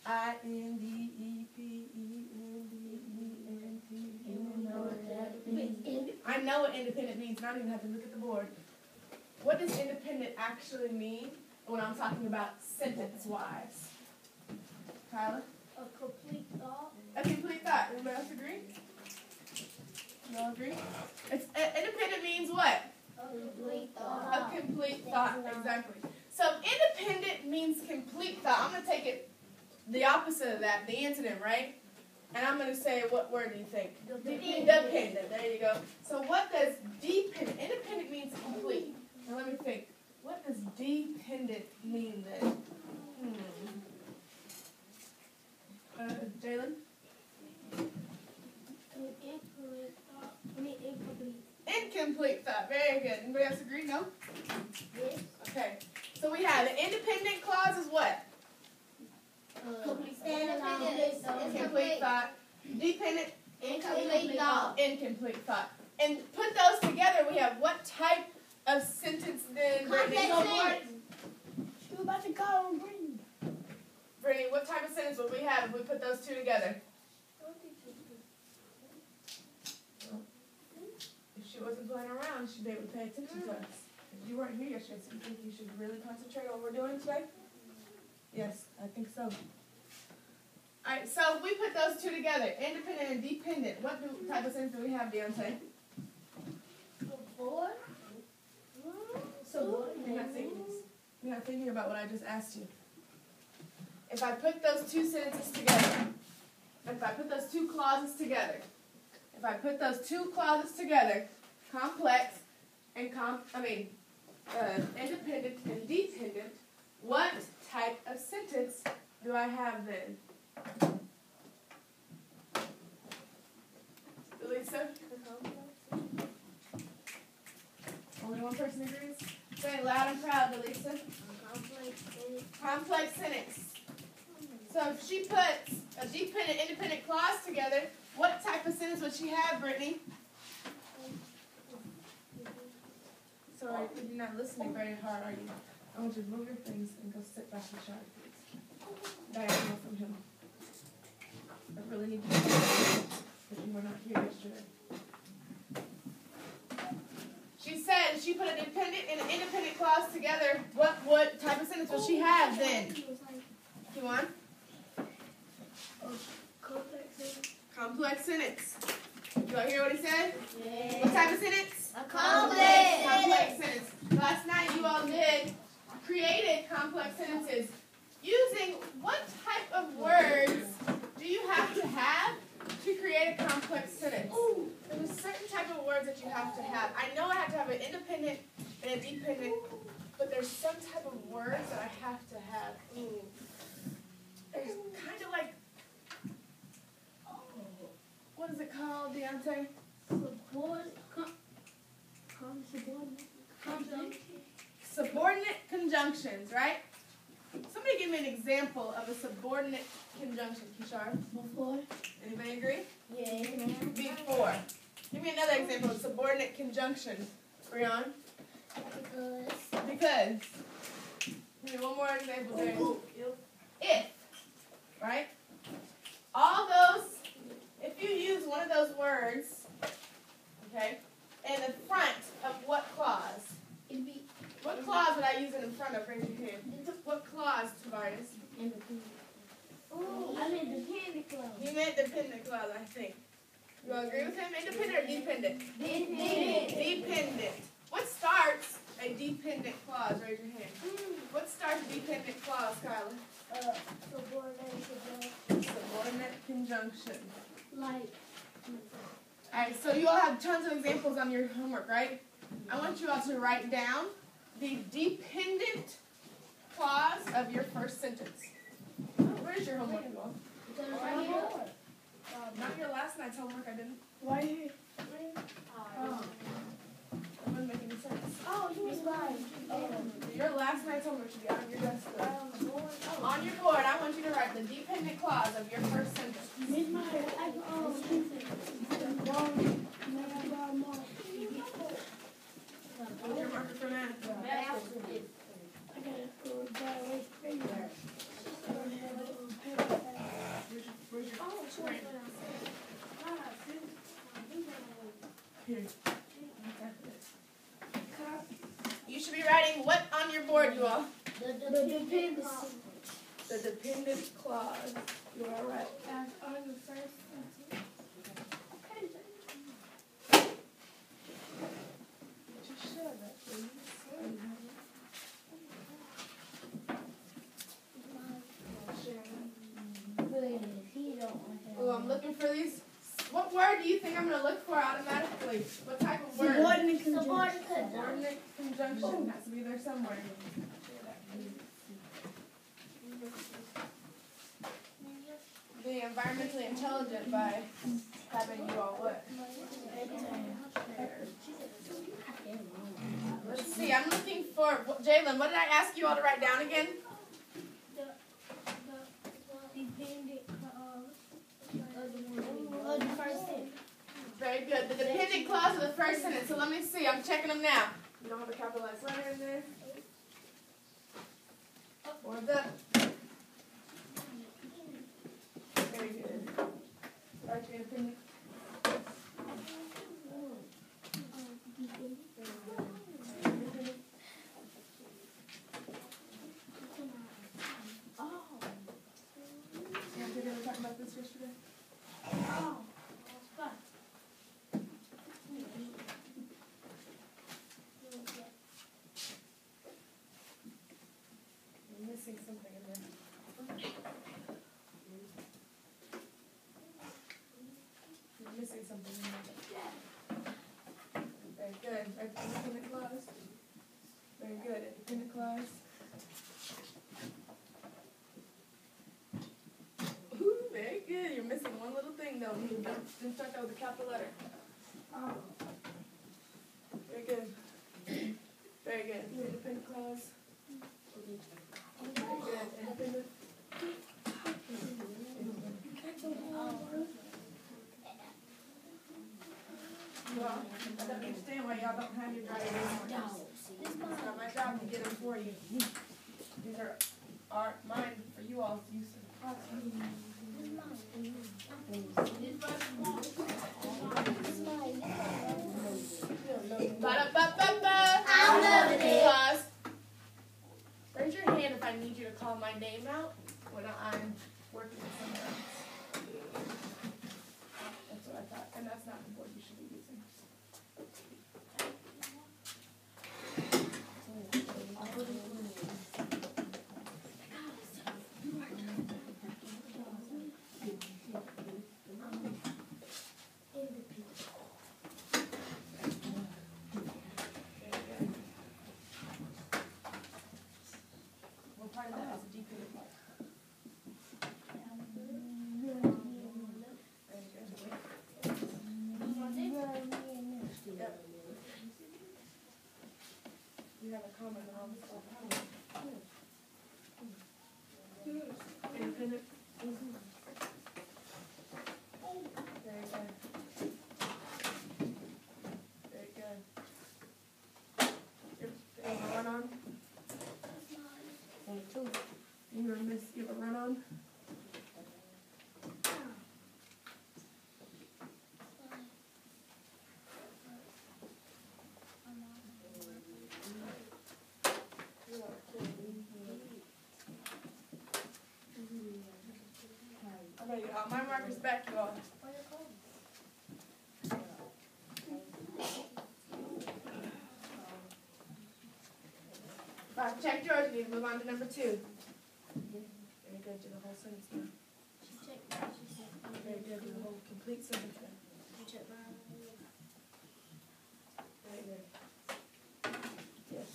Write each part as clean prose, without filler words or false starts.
I-N-D-E-P-E-N-D-E-N-T. I know what independent means. I don't even have to look at the board. What does independent actually mean when I'm talking about sentence-wise? Tyler? A complete thought. A complete thought. Anybody else agree? You all agree? Independent means what? A complete thought. A complete thought, exactly. So independent means complete thought. I'm going to take it the opposite of that, the antonym, right? And I'm going to say, what word do you think? Dependent. There you go. So what does dependent? Independent means complete. Now let me think. What does dependent mean then? Jalen? Incomplete thought. Very good. Anybody else agree? No? Yes. Okay. So we have the independent clause is what? Complete Complete thought. Dependent. Incomplete thought. Incomplete thought. And put those together, we have what type of sentence then? Complex sentence. You're about to go, Brittany, what type of sentence would we have if we put those two together? If she wasn't playing around, she'd be able to pay attention to us. If you weren't here yesterday, so you think you should really concentrate on what we're doing today? Yes, I think so. Alright, so we put those two together, independent and dependent. What type of sentence do we have, Deontay? You're not thinking about what I just asked you. If I put those two sentences together, if I put those two clauses together, complex and independent and dependent, what type of sentence do I have then? Lisa? Only one person agrees? Say it loud and proud, Lisa. Complex sentence. So if she puts a dependent, independent clause together, what type of sentence would she have, Brittany? Sorry, you're not listening very hard, are you? I want you to move your things and go sit back in the shower, please. Diagonal from him. I really need to know that you were not here yesterday. She said she put a dependent and an independent clause together. What type of sentence will she have then? Come on. Complex sentence. You all hear what he said? Yeah. What type of sentence? A complex sentence. Last night you all created complex sentences. Using what type of words do you have to create a complex sentence? There's a certain type of words that you have to have. I know I have to have an independent and a dependent, but there's some type of words that I have to have. There's kind of like, what is it called, Deontay? Subordinate conjunctions, right? Somebody give me an example of a subordinate conjunction, Kishar. Before. Anybody agree? Yeah. Before. Give me another example of subordinate conjunction, Brian. Because. Give me one more example there. If. Right? All those, if you use one of those words, okay, in the front of what clause? What clause would I use it in front of? Raise your hand. What clause, Tobias? I meant dependent clause. You meant dependent clause, I think. You all agree with him? Independent or dependent? Dependent. What starts a dependent clause? Raise your hand. What starts a dependent clause, Kyla? Subordinate conjunction. Like. Alright, so you all have tons of examples on your homework, right? I want you all to write down the dependent clause of your first sentence. Where's your homework, you all? Not your last night's homework, I didn't. Why here? Oh. That wouldn't make any sense. Oh, you was right. Your last night's homework should be on your desk. On your board, I want you to write the dependent clause of your first sentence. What's your marker for that? I gotta go Here. You should be writing what on your board, you all? The dependent clause. The dependent clause. You are right. As on the first sentence. Just show that, please. Oh, I'm looking for these. What word do you think I'm going to look for automatically? What type of word? Subordinate conjunction. Subordinate conjunction has to be there somewhere. Being environmentally intelligent by having you all what? Let's see, I'm looking for, Jalen, what did I ask you all to write down again? The first sentence. Very good. The dependent clause of the first sentence. So let me see. I'm checking them now. You don't have a capitalized letter in there? Or the. Very good. Write your dependent. Yeah, did we talk about this yesterday? I'm missing something in there. You're missing something in there. Very good. Right, independent clause. Very good. Independent clause. Ooh, very good. You're missing one little thing though. You didn't start that with a capital letter. Very good. Very good. Independent clause. Very good. Independent. Well, I don't understand why y'all don't have your driving license. It's not my job to get them for you. These are mine for you all to use. Ba-da-ba-ba-ba. I'm loving it. Pause. Raise your hand if I need you to call my name out when I'm working with someone else. That's what I thought. And that's not the board you should be using. What part of that is a dependent clause? Yep. You have a comment on all this stuff. Independent. Very good. Very good. You have a run on? You have a run on? Okay, my marker's back, you all. I've checked yours, we need to move on to number 2. Very good, do the whole sentence now. Very good, do the whole complete sentence now. Very good. Yes.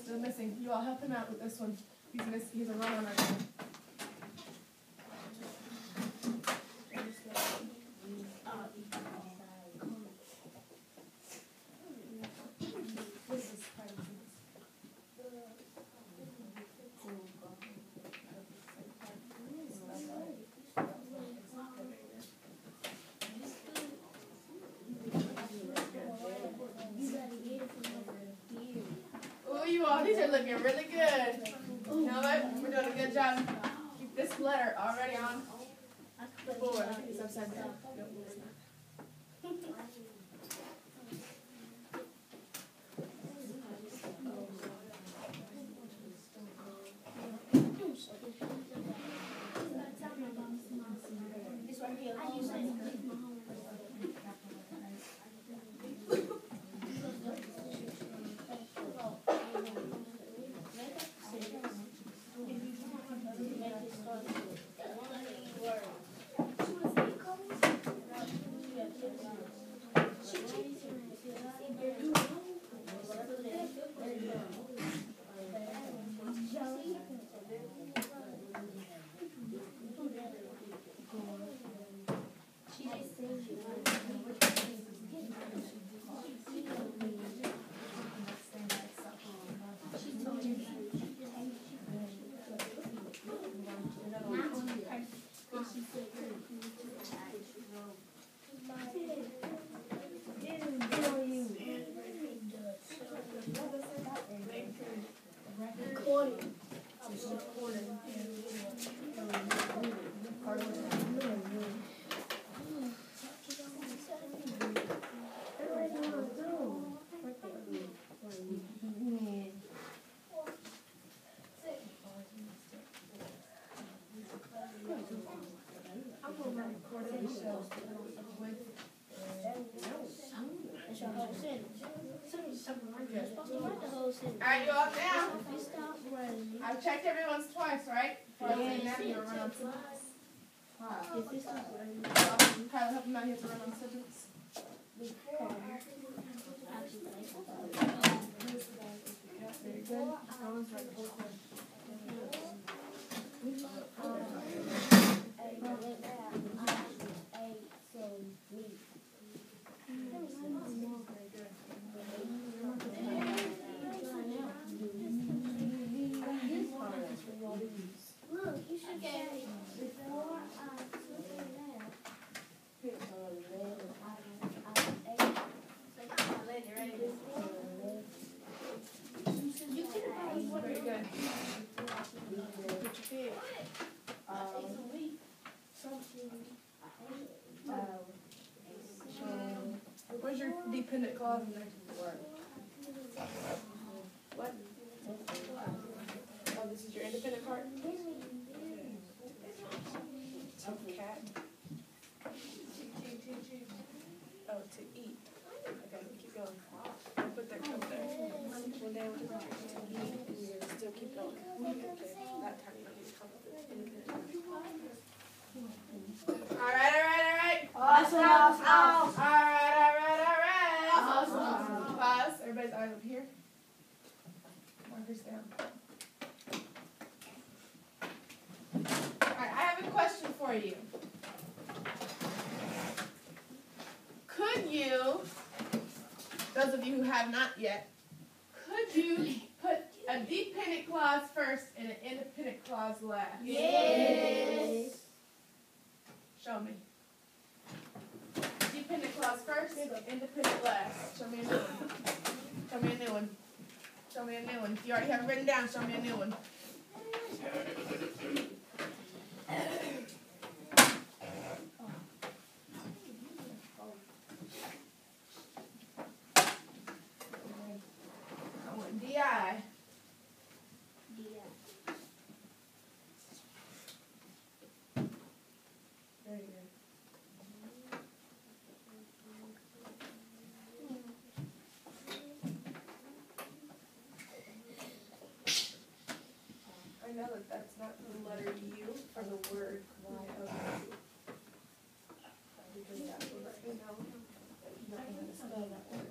Still missing. You all help him out with this one. He's a run on right now. This is part of the sentence. Oh, you all, these are looking really good. You know what? We're doing a good job. Keep this letter already on 4. I think it's upside down. No, it's not. It's right here. I use it. Alright, you all down? I've checked everyone's twice, right? Tyler, help him out here to run on sentence. Very good. Someone's right. Look, you should get before Very good. Put your feet. Where's your dependent clause in there? What? Oh, this is your independent part? Cat. Oh, to eat. Okay, keep going. Put that cup there. One day we'll just to eat. Still keep going. Okay, that time you don't need to come up with independent. Alright. Awesome. Alright. Awesome. Pause. Everybody's eyes up here. Markers down. Alright, I have a question for you. Could you, those of you who have not yet, could you put a dependent clause first and an independent clause last? Yes. Show me. Dependent clause first, independent last. Show me a new one. Show me a new one. Show me a new one. If you already have it written down, show me a new one. I want DI. Very good. I know that that's not the letter U for the word Y-O-U. Because that will let me know that you're not going to spell that word.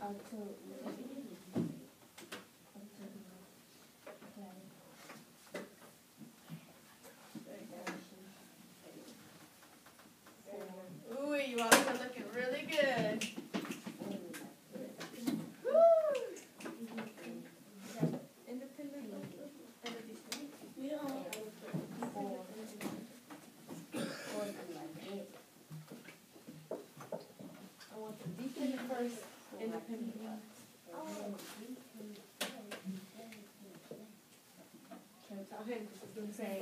Ooh, you all are looking really good. Woo! Independent. I want the dependent first, independent last. Tell him because it's going to say